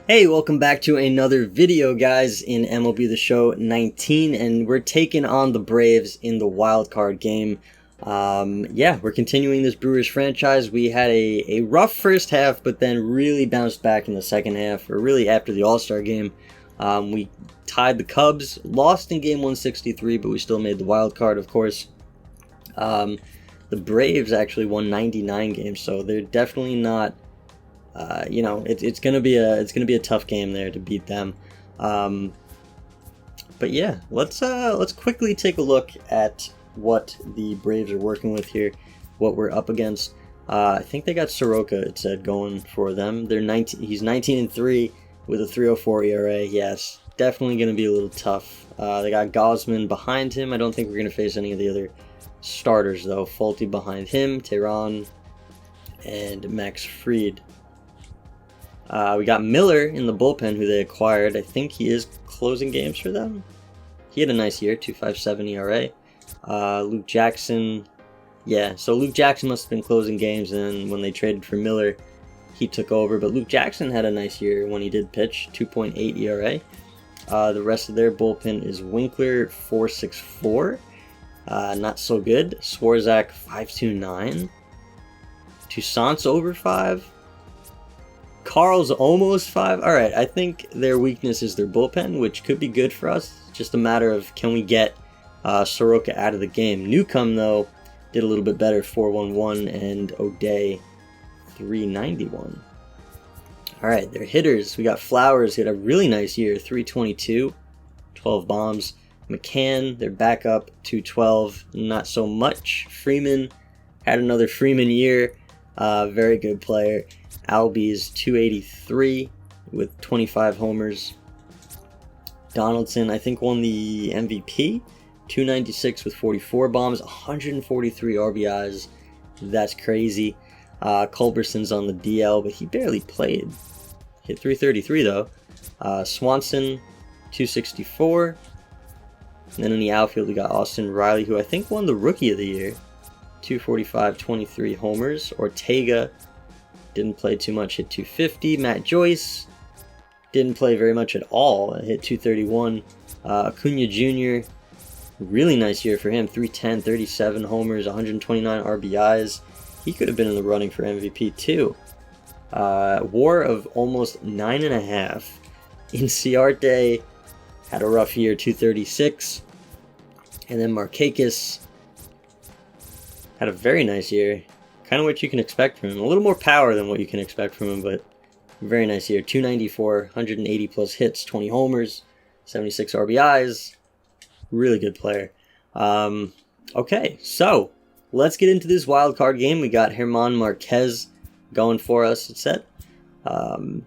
Hey, welcome back to another video, guys, in MLB The Show 19, and we're taking on the Braves in the wild card game. Yeah, we're continuing this Brewers franchise. We had a rough first half, but then really bounced back in the second half, or really after the All-Star game. We tied the Cubs, lost in game 163, but we still made the wild card, of course. The Braves actually won 99 games, so they're definitely not... it's gonna be a tough game there to beat them. But yeah, let's quickly take a look at what the Braves are working with here, what we're up against. I think they got Soroka, it said, going for them. He's 19-3 with a 3.04 ERA. Yes, definitely gonna be a little tough. They got Gosman behind him. I don't think we're gonna face any of the other starters though. Folty behind him, Tehran, and Max Fried. We got Miller in the bullpen, who they acquired. I think he is closing games for them. He had a nice year, 2.57 ERA. Luke Jackson, yeah, so Luke Jackson must have been closing games, and when they traded for Miller, he took over. But Luke Jackson had a nice year when he did pitch, 2.8 ERA. The rest of their bullpen is Winkler, 4.64. Not so good. Swarzak, 5.29. Toussaint's over 5. Carl's almost 5. Alright, I think their weakness is their bullpen, which could be good for us. It's just a matter of, can we get Soroka out of the game. Newcomb, though, did a little bit better, 4.11, and O'Day, 3.91. Alright, their hitters. We got Flowers, he had a really nice year, 3.22, 12 bombs. McCann, their backup, 2.12, not so much. Freeman had another Freeman year, very good player. Albies, 283 with 25 homers. Donaldson, I think, won the MVP. 296 with 44 bombs, 143 RBIs. That's crazy. Culberson's on the DL, but he barely played. Hit 333 though. Swanson, 264. And then in the outfield, we got Austin Riley, who I think won the Rookie of the Year. 245, 23 homers. Ortega didn't play too much, hit 250. Matt Joyce didn't play very much at all, hit 231. Acuna Jr., really nice year for him, 310, 37 homers, 129 RBIs. He could have been in the running for MVP too. WAR of almost 9.5. Inciarte had a rough year, 236. And then Markakis had a very nice year. Kind of what you can expect from him. A little more power than what you can expect from him, but very nice year. 294, 180 plus hits, 20 homers, 76 RBIs. Really good player. Okay, so let's get into this wild card game. We got German Marquez going for us, it said. And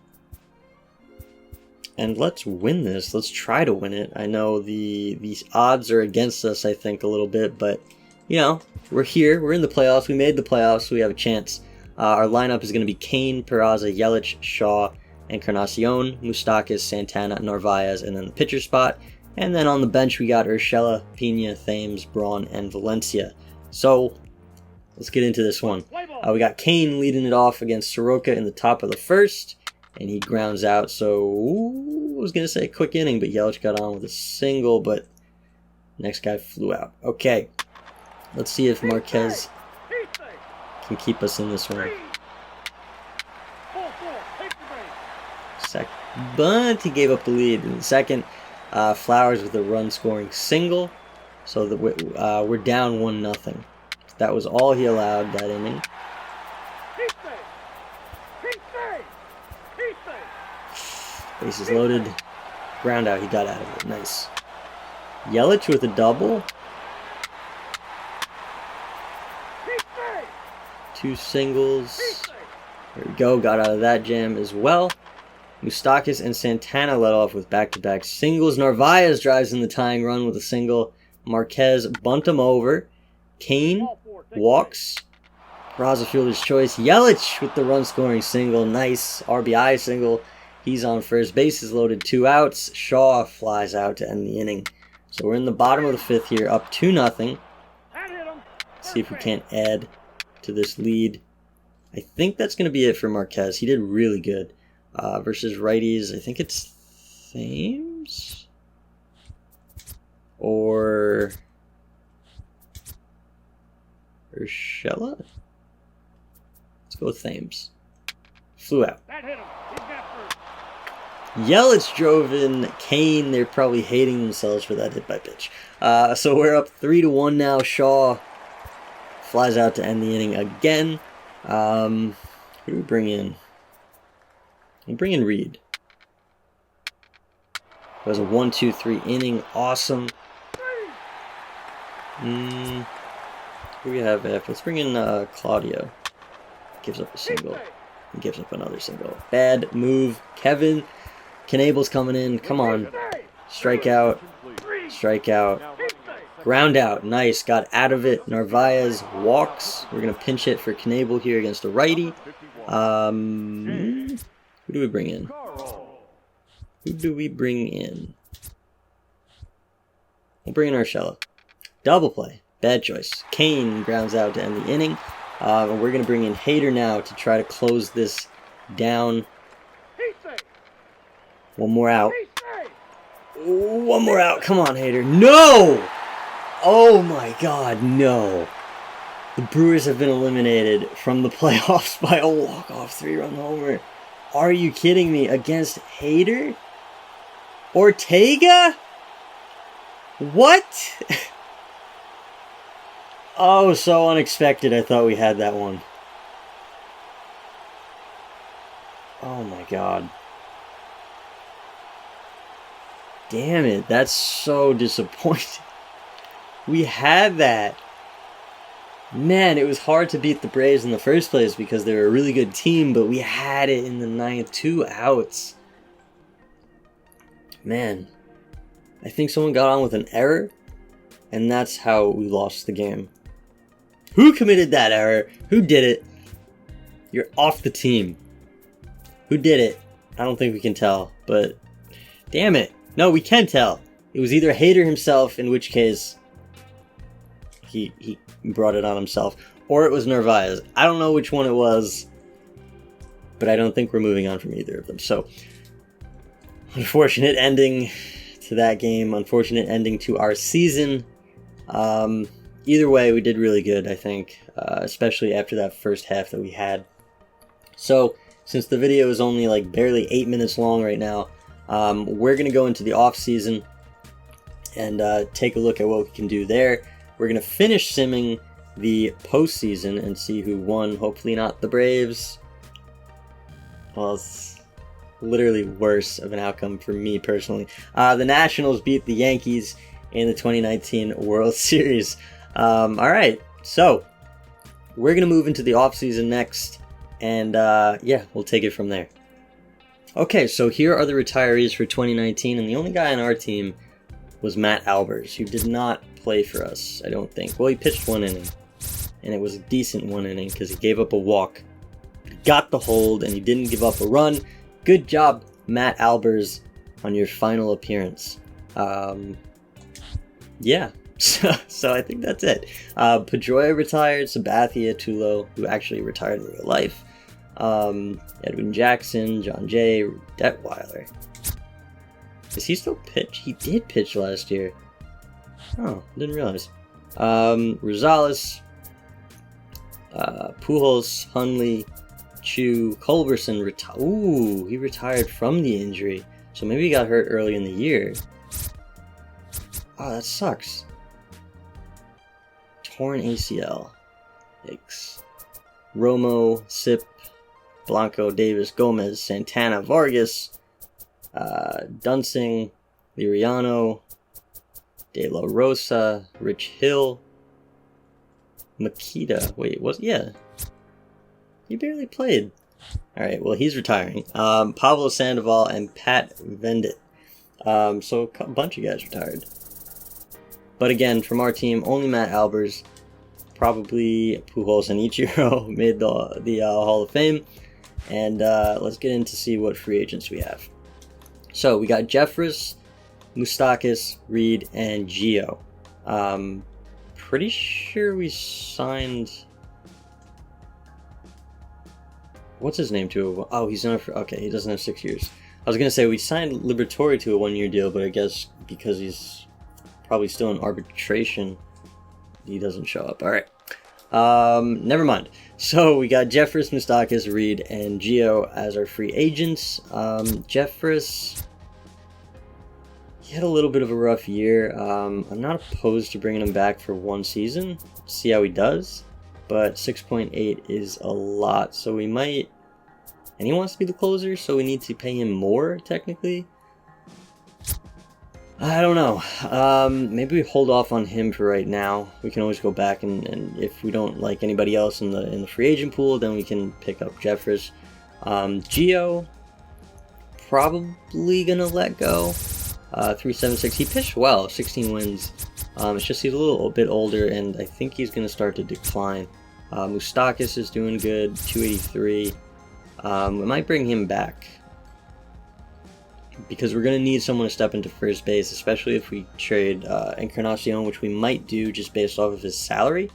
let's win this. Let's try to win it. I know these odds are against us, I think, a little bit, but you know, we're here. We're in the playoffs. We made the playoffs, so we have a chance. Our lineup is going to be Kane, Peraza, Yelich, Shaw, Encarnacion, Moustakas, Santana, Narvaez, and then the pitcher spot. And then on the bench, we got Urshela, Pena, Thames, Braun, and Valencia. So let's get into this one. We got Kane leading it off against Soroka in the top of the first, and he grounds out. So I was going to say a quick inning, but Yelich got on with a single, but next guy flew out. Okay. Let's see if Marquez can keep us in this one. But he gave up the lead in the second. Flowers with a run-scoring single. So we're down 1-0. That was all he allowed that inning. Bases loaded. Ground out. He got out of it. Nice. Yelich with a double. 2 singles. There we go. Got out of that jam as well. Moustakas and Santana led off with back-to-back singles. Narvaez drives in the tying run with a single. Marquez bunt him over. Kane walks. Peraza fielder's choice. Yelich with the run-scoring single. Nice RBI single. He's on first. Bases loaded. 2 outs. Shaw flies out to end the inning. So we're in the bottom of the 5th here, up 2-0. See if we can't add to this lead. I think that's going to be it for Marquez. He did really good. versus righties. I think it's Thames or Urshela. Let's go with Thames. Flew out. Yelich drove in. Kane, they're probably hating themselves for that hit by pitch. So we're up 3-1 now. Shaw flies out to end the inning again. Who do we bring in? We bring in Reed. It was a 1-2-3 inning. Awesome. Who do we have after? Let's bring in Claudio. Gives up a single. He gives up another single. Bad move. Kevin Knable's coming in. Come on. Strikeout. Strikeout. Ground out. Nice. Got out of it. Narvaez walks. We're going to pinch hit for Knable here against a righty. Who do we bring in? Who do we bring in? We'll bring in Urshela. Double play. Bad choice. Kane grounds out to end the inning. And we're going to bring in Hader now to try to close this down. One more out. One more out. Come on, Hader. No! Oh my god, no. The Brewers have been eliminated from the playoffs by a walk-off 3-run homer. Are you kidding me? Against Hader? Ortega? What? Oh, so unexpected. I thought we had that one. Oh my god. Damn it. That's so disappointing. We had that. Man, it was hard to beat the Braves in the first place because they were a really good team, but we had it in the ninth. 2 outs. Man. I think someone got on with an error, and that's how we lost the game. Who committed that error? Who did it? You're off the team. Who did it? I don't think we can tell, but damn it. No, we can tell. It was either Hader himself, in which case he brought it on himself, or it was Narvaez. I don't know which one it was, but I don't think we're moving on from either of them. So, unfortunate ending to that game. Unfortunate ending to our season. Either way, we did really good, I think, especially after that first half that we had. So, since the video is only like barely 8 minutes long right now, we're going to go into the off season and take a look at what we can do there. We're going to finish simming the postseason and see who won. Hopefully not the Braves. Well, it's literally worse of an outcome for me personally. The Nationals beat the Yankees in the 2019 World Series. Alright, so we're going to move into the offseason next, and yeah, we'll take it from there. Okay, so here are the retirees for 2019, and the only guy on our team was Matt Albers, who did not play for us, I don't think. Well, he pitched 1 inning, and it was a decent 1 inning because he gave up a walk. He got the hold, and he didn't give up a run. Good job, Matt Albers, on your final appearance. Yeah, so I think that's it. Pedroia retired, Sabathia, Tulo, who actually retired in real life. Edwin Jackson, John Jay, Detweiler. Does he still pitch? He did pitch last year. Oh, didn't realize. Rosales, Pujols, Hunley, Chu, Culberson Ooh, he retired from the injury. So maybe he got hurt early in the year. Oh, that sucks. Torn ACL. Yikes. Romo, Sip, Blanco, Davis, Gomez, Santana, Vargas, Dunsing, Liriano, De La Rosa, Rich Hill, Makita. Wait, yeah. He barely played. Alright, well, he's retiring. Pablo Sandoval and Pat Vendit. So a bunch of guys retired. But again, from our team, only Matt Albers, probably Pujols and Ichiro made the Hall of Fame. And let's get in to see what free agents we have. So we got Jeffress, Moustakas, Reed, and Gio. Pretty sure we signed what's his name to a, oh, he's not, okay, he doesn't have 6 years. I was going to say we signed Liberatore to a 1-year deal, but I guess because he's probably still in arbitration, he doesn't show up. All right. Never mind. So we got Jeffress, Moustakas, Reed, and Gio as our free agents. Jeffress, he had a little bit of a rough year. I'm not opposed to bringing him back for 1 season, see how he does, but 6.8 is a lot, so we might, and he wants to be the closer, so we need to pay him more, technically. I don't know. Maybe we hold off on him for right now. We can always go back, and if we don't like anybody else in the free agent pool, then we can pick up Jeffress. Gio, probably gonna let go. 3.76. He pitched well, 16 wins. It's just he's a little bit older, and I think he's gonna start to decline. Moustakas is doing good, 283. We might bring him back, because we're going to need someone to step into first base, especially if we trade Encarnacion, which we might do just based off of his salary,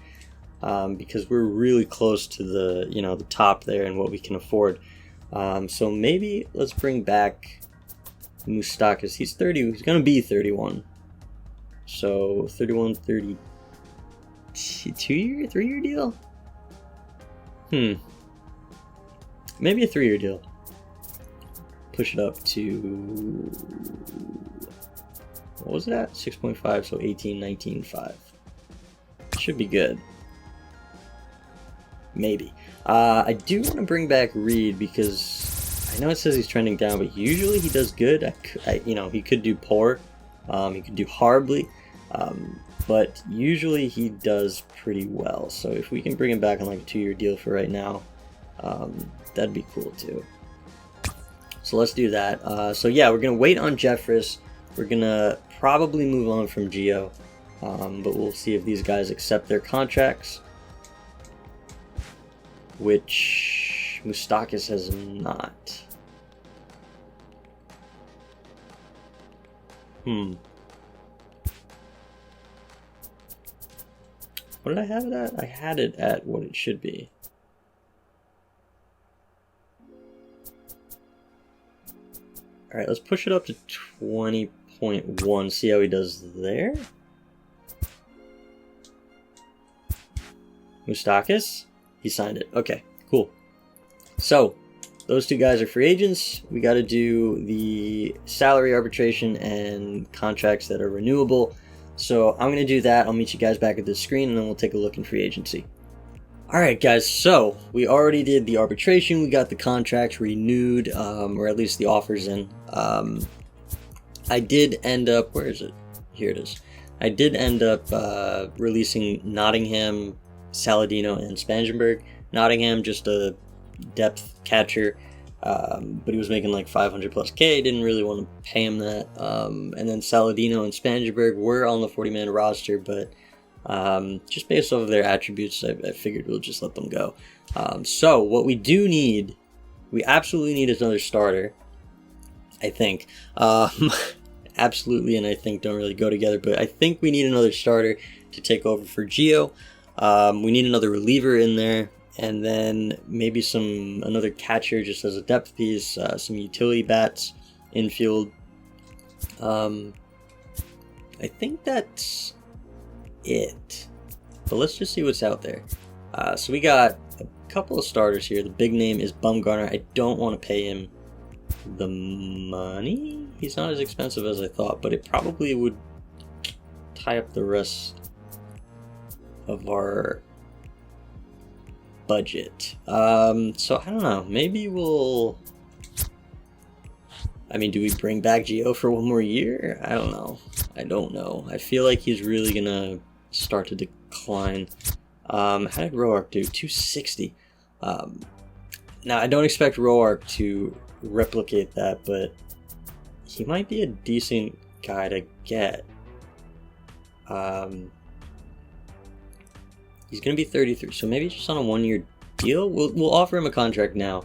because we're really close to the, you know, the top there and what we can afford. So maybe let's bring back Moustakas. He's 30. He's going to be 31. So 31, 30, 2-year, 3-year deal? Maybe a 3-year deal. Push it up to, what was it at? 6.5, so 18, 19, 5. Should be good. Maybe. I do want to bring back Reed, because I know it says he's trending down, but usually he does good. You know, he could do poor. He could do horribly. But usually he does pretty well. So if we can bring him back on like a 2-year deal for right now, that'd be cool too. So let's do that. So yeah, we're going to wait on Jeffress. We're going to probably move on from Gio. But we'll see if these guys accept their contracts, which Moustakas has not. What did I have it at? I had it at what it should be. Alright, let's push it up to 20.1, see how he does there. Moustakas? He signed it. Okay, cool. So, those 2 guys are free agents. We got to do the salary arbitration and contracts that are renewable. So, I'm going to do that. I'll meet you guys back at this screen, and then we'll take a look in free agency. Alright guys, so we already did the arbitration, we got the contracts renewed, or at least the offers in. I did end up, where is it? Here it is. I did end up releasing Nottingham, Saladino, and Spangenberg. Nottingham, just a depth catcher, but he was making like 500 plus K, didn't really want to pay him that. And then Saladino and Spangenberg were on the 40-man roster, but just based off of their attributes, I figured we'll just let them go. So what we do need, we absolutely need another starter, I think. Absolutely and I think don't really go together, but I think we need another starter to take over for Gio. We need another reliever in there, and then maybe another catcher just as a depth piece, some utility bats, infield. I think that's it, but let's just see what's out there. So we got a couple of starters here. The big name is Bumgarner. I don't want to pay him the money. He's not as expensive as I thought, but it probably would tie up the rest of our budget. So I don't know, maybe we'll, I mean, do we bring back Gio for 1 more year? I don't know. I feel like he's really gonna start to decline. How did Roark do? 260. Now, I don't expect Roark to replicate that, but he might be a decent guy to get. He's going to be 33, so maybe just on a 1-year deal. We'll offer him a contract now,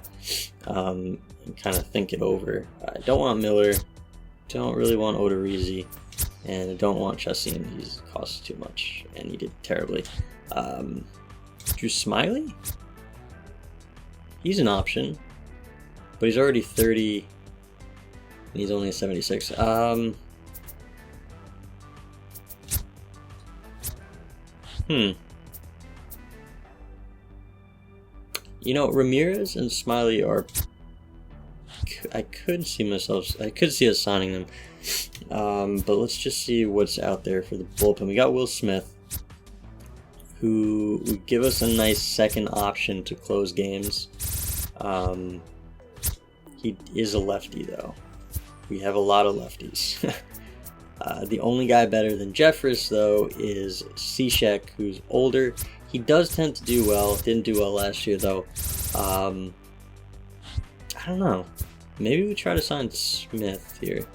and kind of think it over. I don't want Miller, don't really want Odorizzi, and I don't want Chassin. He costs too much, and he did terribly. Drew Smiley? He's an option, but he's already 30, and he's only a 76. You know, Ramirez and Smiley are... I could see us signing them. But let's just see what's out there for the bullpen. We got Will Smith, who would give us a nice second option to close games. He is a lefty, though. We have a lot of lefties. The only guy better than Jeffress, though, is Cishek, who's older. He does tend to do well. Didn't do well last year, though. I don't know. Maybe we try to sign Smith here.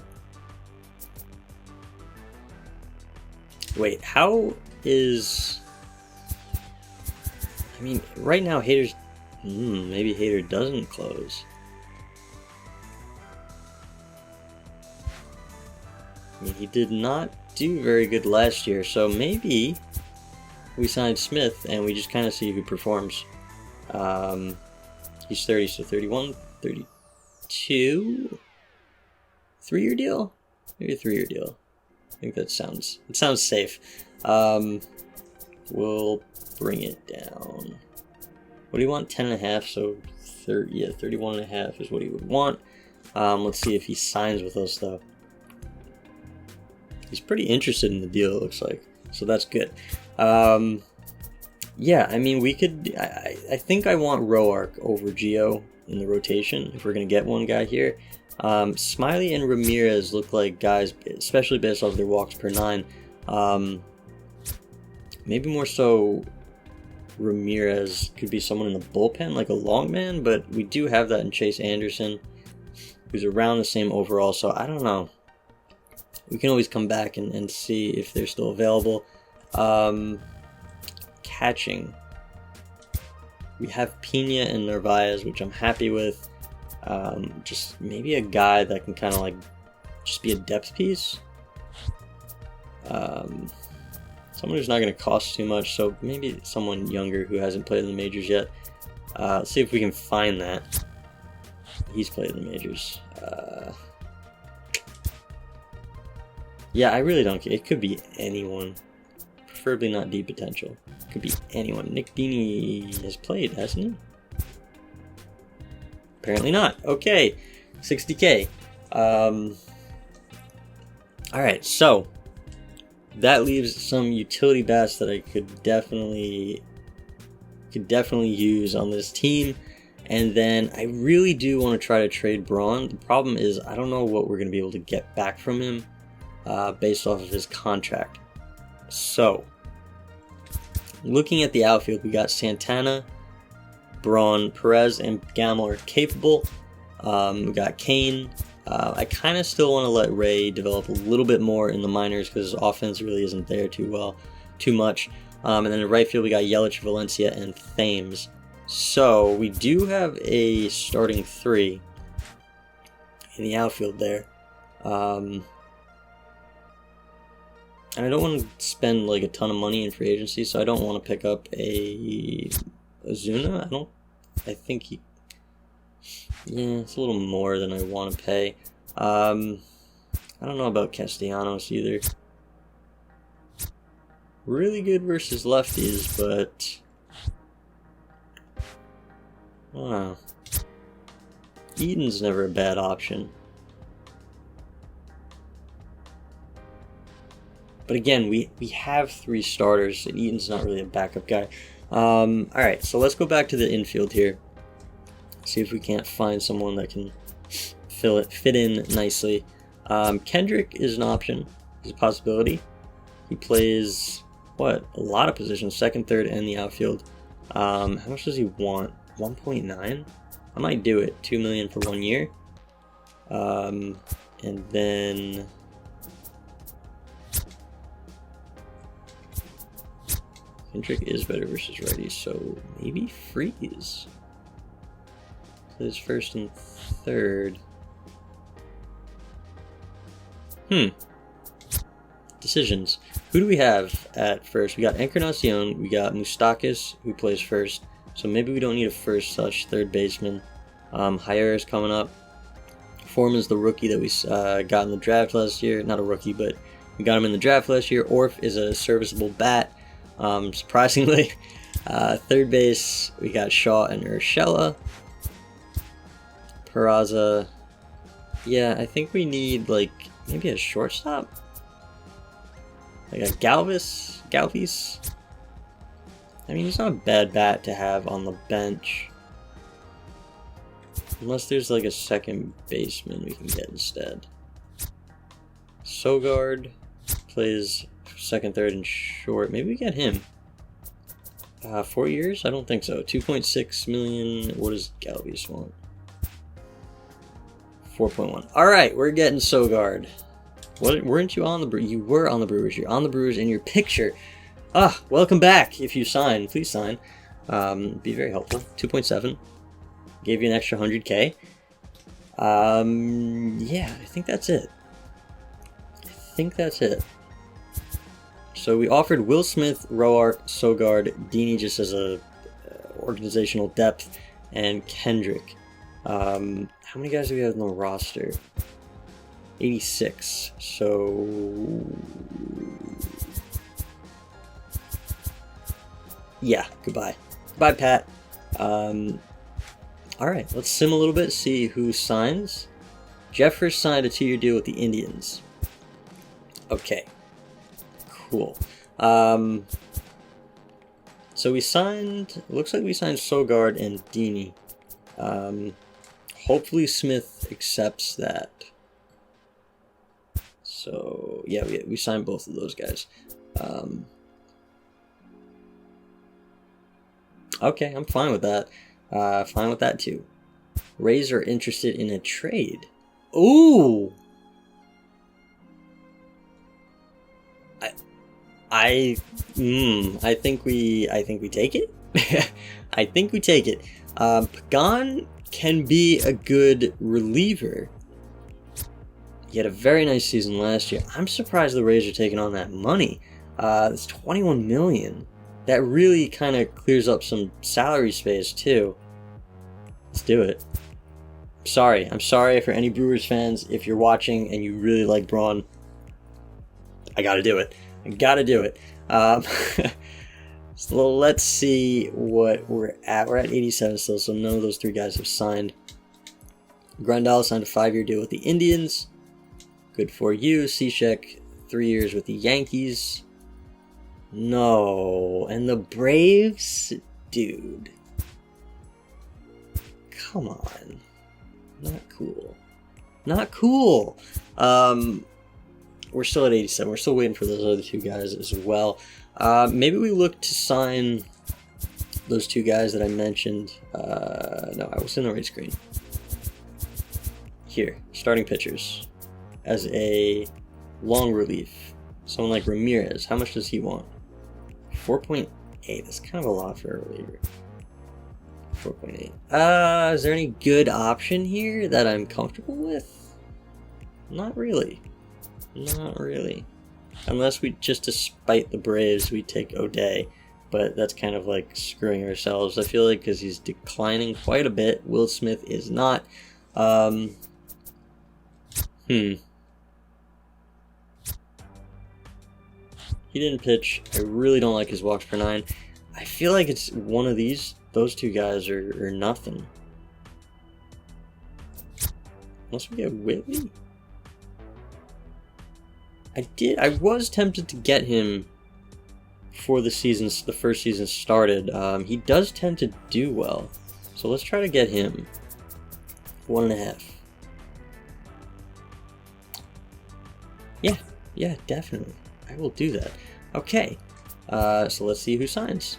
Wait, how is... I mean, right now, Hader's... maybe Hader doesn't close. I mean, he did not do very good last year, so maybe we signed Smith and we just kind of see who performs. He's 30, so 31, 32? 3-year deal? Maybe a 3-year deal. I think that sounds safe. We'll bring it down. What do you want? 10.5, so 31.5 is what he would want. Let's see if he signs with us, though. He's pretty interested in the deal, it looks like. So that's good. Yeah, I mean, we could... I think I want Roark over Gio in the rotation, if we're going to get one guy here. Smiley and Ramirez look like guys, especially based off their walks per 9. Maybe more so Ramirez could be someone in the bullpen, like a long man, but we do have that in Chase Anderson, who's around the same overall, so I don't know. We can always come back and see if they're still available. Catching. We have Pena and Narvaez, which I'm happy with. Just maybe a guy that can kind of like just be a depth piece. Someone who's not going to cost too much, so maybe someone younger who hasn't played in the majors yet. Let's see if we can find that. He's played in the majors. Yeah, I really don't care. It could be anyone. Preferably not deep potential. It could be anyone. Nick Dini has played, hasn't he? Apparently not. Okay. 60K. Alright, so that leaves some utility bats that I could definitely use on this team. And then I really do want to try to trade Braun. The problem is I don't know what we're going to be able to get back from him based off of his contract. So, looking at the outfield, we got Santana, Braun, Perez, and Gamble are capable. We got Kane. I kind of still want to let Ray develop a little bit more in the minors because his offense really isn't there too much. And then in right field, we got Yelich, Valencia, and Thames. So we do have a starting 3 in the outfield there. And I don't want to spend like a ton of money in free agency, so I don't want to pick up a Ozuna. I think he... Yeah, it's a little more than I want to pay. I don't know about Castellanos either. Really good versus lefties, but... I don't know. Eden's never a bad option. But again, we have 3 starters, and Eden's not really a backup guy. Alright, so let's go back to the infield here. See if we can't find someone that can fit in nicely. Kendrick is an option. He's a possibility. He plays, a lot of positions, second, third, and the outfield. How much does he want? 1.9? I might do it. $2 million for 1 year. And then... Kendrick is better versus righties, so maybe Freeze. His first and third. Decisions. Who do we have at first? We got Encarnacion, we got Moustakas, who plays first, so maybe we don't need a first such third baseman. Jair is coming up. Foreman's the rookie that we got in the draft last year. Not a rookie, but we got him in the draft last year. Orf is a serviceable bat, surprisingly. Third base, we got Shaw and Urshela. Peraza. Yeah, I think we need, like, maybe a shortstop? Like a Galvis? I mean, he's not a bad bat to have on the bench. Unless there's, like, a second baseman we can get instead. Sogard plays second, third, and short. Maybe we get him. 4 years? I don't think so. 2.6 million. What does Galvis want? 4.1. Alright, we're getting Sogard. What, weren't you on the Brewers? You were on the Brewers. You're on the Brewers in your picture. Welcome back. If you sign, please sign. Be very helpful. 2.7. Gave you an extra 100K. Yeah, I think that's it. So we offered Will Smith, Roark, Sogard, Dini just as a organizational depth, and Kendrick. How many guys do we have on the roster? 86. So yeah, goodbye, Pat. All right, let's sim a little bit, see who signs. Jeffers signed a 2-year deal with the Indians. Okay. Cool. So we signed, looks like we signed Sogard and Dini. Hopefully Smith accepts that. So yeah, we signed both of those guys. Okay, I'm fine with that. Fine with that too. Rays are interested in a trade. Ooh! I think we take it. I think we take it. Pagan can be a good reliever. He had a very nice season last year. I'm surprised the Rays are taking on that money. It's $21 million. That really kind of clears up some salary space too. Let's do it. I'm sorry for any Brewers fans. If you're watching and you really like Braun, I gotta do it. So let's see what we're at. We're at 87 still, so none of those three guys have signed. Grandal signed a 5-year deal with the Indians. Good for you. Cishek, 3 years with the Yankees. No. And the Braves? Dude. Come on. Not cool. We're still at 87. We're still waiting for those other two guys as well. Maybe we look to sign those two guys that I mentioned. No, I was in the right screen. Here, starting pitchers. As a long relief. Someone like Ramirez. How much does he want? 4.8. That's kind of a lot for a reliever. 4.8. Is there any good option here that I'm comfortable with? Not really. Unless we, just to spite the Braves, we take O'Day. But that's kind of like screwing ourselves, I feel like, because he's declining quite a bit. Will Smith is not. He didn't pitch. I really don't like his walks per 9. I feel like it's one of those two guys are nothing. Unless we get Whitley. I was tempted to get him before the first season started. He does tend to do well. So let's try to get him. 1.5. Yeah, definitely. I will do that. Okay. So let's see who signs.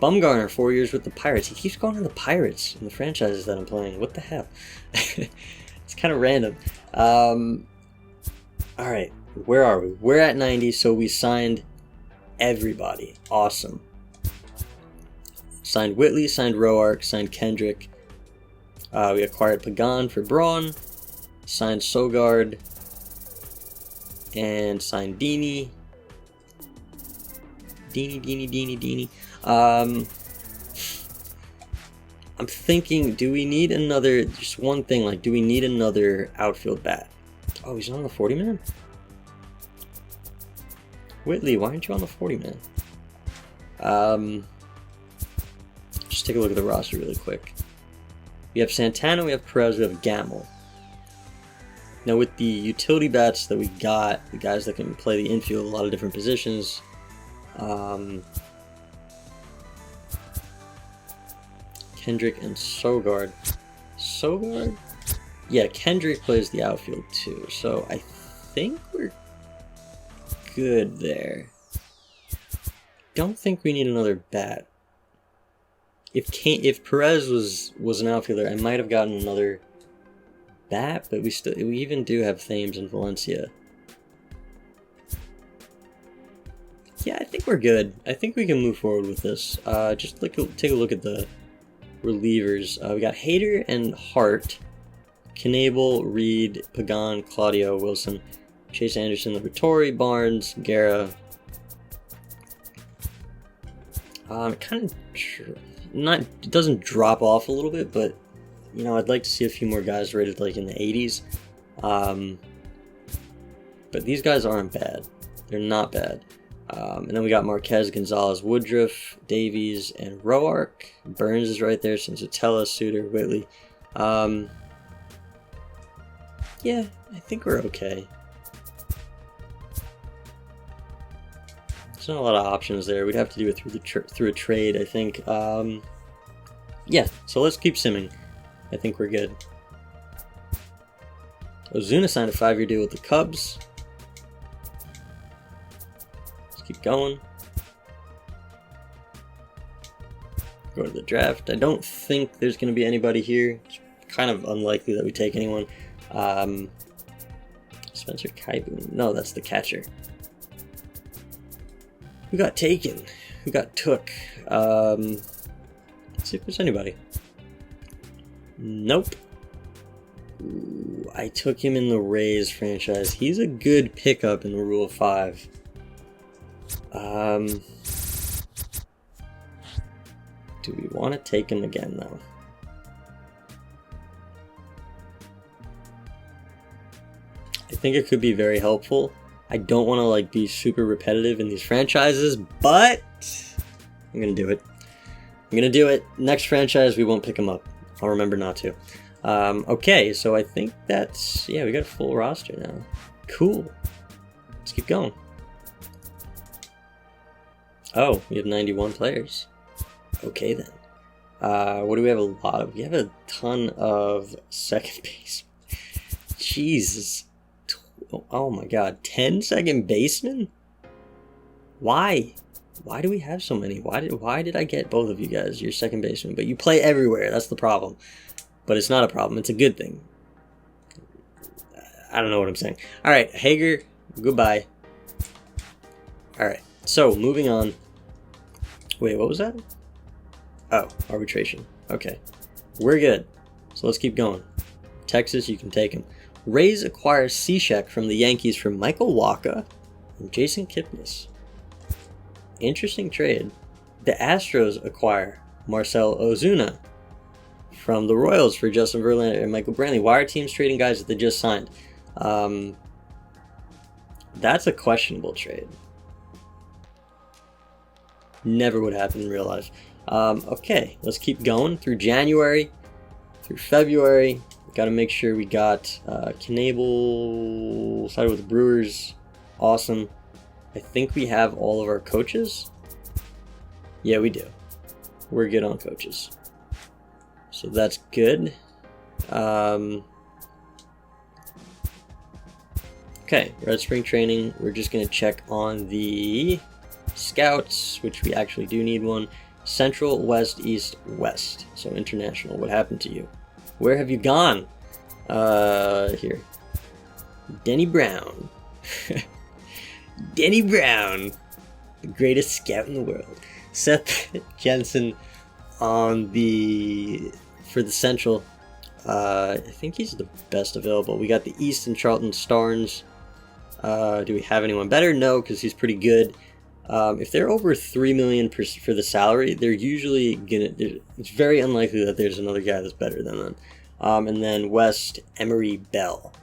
Bumgarner, 4 years with the Pirates. He keeps going to the Pirates in the franchises that I'm playing. What the hell? It's kind of random. Alright, where are we? We're at 90, so we signed everybody. Awesome. Signed Whitley, signed Roark, signed Kendrick. We acquired Pagan for Braun. Signed Sogard. And signed Dini. Dini. I'm thinking, do we need another, just one thing, like, do we need another outfield bat? Oh, he's on the 40-man? Whitley, why aren't you on the 40-man? Just take a look at the roster really quick. We have Santana, we have Perez, we have Gamble. Now with the utility bats that we got, the guys that can play the infield, a lot of different positions. Kendrick and Sogard. Sogard? Yeah, Kendrick plays the outfield too, so I think we're good there. Don't think we need another bat. If Perez was an outfielder, I might have gotten another bat, but we even do have Thames and Valencia. Yeah, I think we're good. I think we can move forward with this. Just take a look at the relievers. We got Hader and Hart, Knebel, Reed, Pagan, Claudio, Wilson, Chase Anderson, Liberatore, Barnes, Guerra. Kind of it doesn't drop off a little bit, but you know, I'd like to see a few more guys rated like in the 80s. But these guys aren't bad. They're not bad. And then we got Marquez, Gonzalez, Woodruff, Davies, and Roark. Burns is right there, Senzatella, Suter, Whitley. Yeah, I think we're okay. There's not a lot of options there. We'd have to do it through a trade, I think. Yeah, so let's keep simming. I think we're good. Ozuna signed a 5-year deal with the Cubs. Let's keep going. Go to the draft. I don't think there's going to be anybody here. It's kind of unlikely that we take anyone. Spencer Kaiboon. No, that's the catcher. Who got taken? Who got took? Let's see if there's anybody. Nope. Ooh, I took him in the Rays franchise. He's a good pickup in the Rule of 5. Do we want to take him again, though? I think it could be very helpful. I don't want to like be super repetitive in these franchises, but I'm going to do it. I'm going to do it. Next franchise, we won't pick him up. I'll remember not to. Okay, so I think that's... Yeah, we got a full roster now. Cool. Let's keep going. Oh, we have 91 players. Okay, then. What do we have a lot of? We have a ton of second base. Jesus. Oh my god. 10 second basemen? Why? Why do we have so many? Why did I get both of you guys? You're second baseman, but you play everywhere. That's the problem. But it's not a problem. It's a good thing. I don't know what I'm saying. All right, Hager, goodbye. All right, so moving on. Wait, what was that? Oh, arbitration. Okay, we're good. So let's keep going. Texas, you can take him. Rays acquire Cishek from the Yankees for Michael Wacha and Jason Kipnis. Interesting trade. The Astros acquire Marcell Ozuna from the Royals for Justin Verlander and Michael Brantley. Why are teams trading guys that they just signed? That's a questionable trade. Never would happen in real life. Okay, let's keep going through January, through February. Got to make sure we got Knebel sided with the Brewers. Awesome. I think we have all of our coaches. Yeah, we do. We're good on coaches. So that's good. Okay, we're at spring training. We're just going to check on the scouts, which we actually do need one. Central, West, East, West. So international. What happened to you? Where have you gone? Here. Denny Brown. Denny Brown, the greatest scout in the world. Seth Jensen for the Central. I think he's the best available. We got the East and Charlton Starnes. Do we have anyone better? No, because he's pretty good. If they're over $3 million for the salary, they're usually gonna. It's very unlikely that there's another guy that's better than them. And then West, Emery Bell.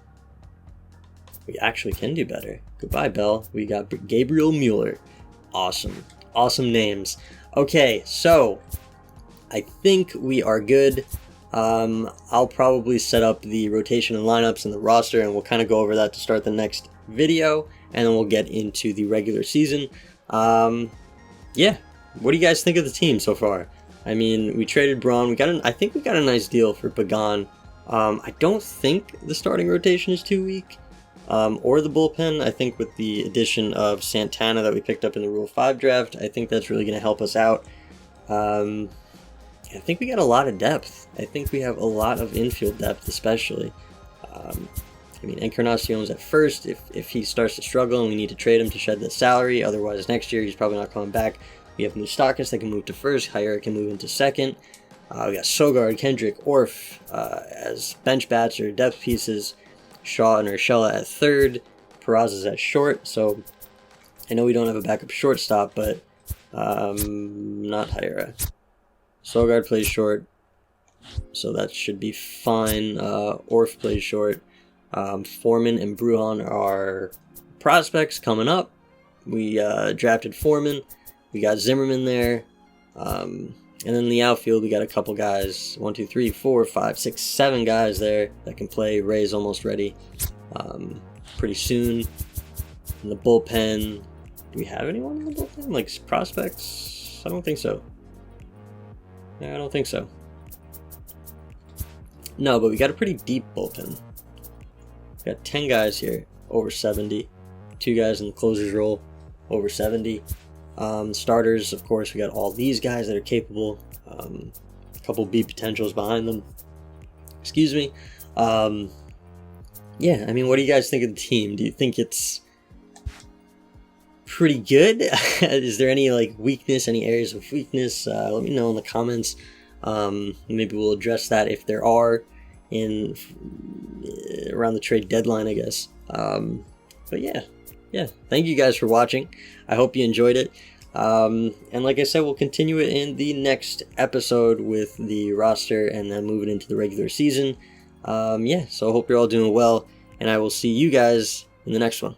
We actually can do better. Goodbye, Bell. We got Gabriel Mueller. Awesome. Awesome names. Okay, so I think we are good. I'll probably set up the rotation and lineups and the roster, and we'll kind of go over that to start the next video, and then we'll get into the regular season. Yeah, what do you guys think of the team so far? I mean, we traded Braun. I think we got a nice deal for Pagan. I don't think the starting rotation is too weak, or the bullpen. I think with the addition of Santana that we picked up in the Rule 5 draft, I think that's really going to help us out. I think we got a lot of depth. I think we have a lot of infield depth, especially. I mean, Encarnacion's at first. If he starts to struggle and we need to trade him to shed the salary, otherwise next year he's probably not coming back. We have Moustakas that can move to first. Jair can move into second. We got Sogard, Kendrick, Orf as bench bats or depth pieces. Shaw and Urshela at third. Peraza's at short. So I know we don't have a backup shortstop, but not Jair. Sogard plays short, so that should be fine. Orf plays short. Foreman and Bruhan are prospects coming up. We drafted Foreman. We got Zimmerman there. And then the outfield, we got a couple guys. 1, 2, 3, 4, 5, 6, 7 guys there that can play. Ray's almost ready pretty soon. In the bullpen, do we have anyone in the bullpen? Like prospects? I don't think so. No, I don't think so. No, but we got a pretty deep bullpen. We got 10 guys here, over 70. 2 guys in the closer's role, over 70. Starters, of course, we got all these guys that are capable. A couple B potentials behind them. Excuse me. Yeah, I mean, what do you guys think of the team? Do you think it's pretty good? Is there any weakness, any areas of weakness? Let me know in the comments. Maybe we'll address that if there are around the trade deadline, I guess. But yeah, thank you guys for watching. I hope you enjoyed it. And like I said, we'll continue it in the next episode with the roster and then move it into the regular season. So I hope you're all doing well, and I will see you guys in the next one.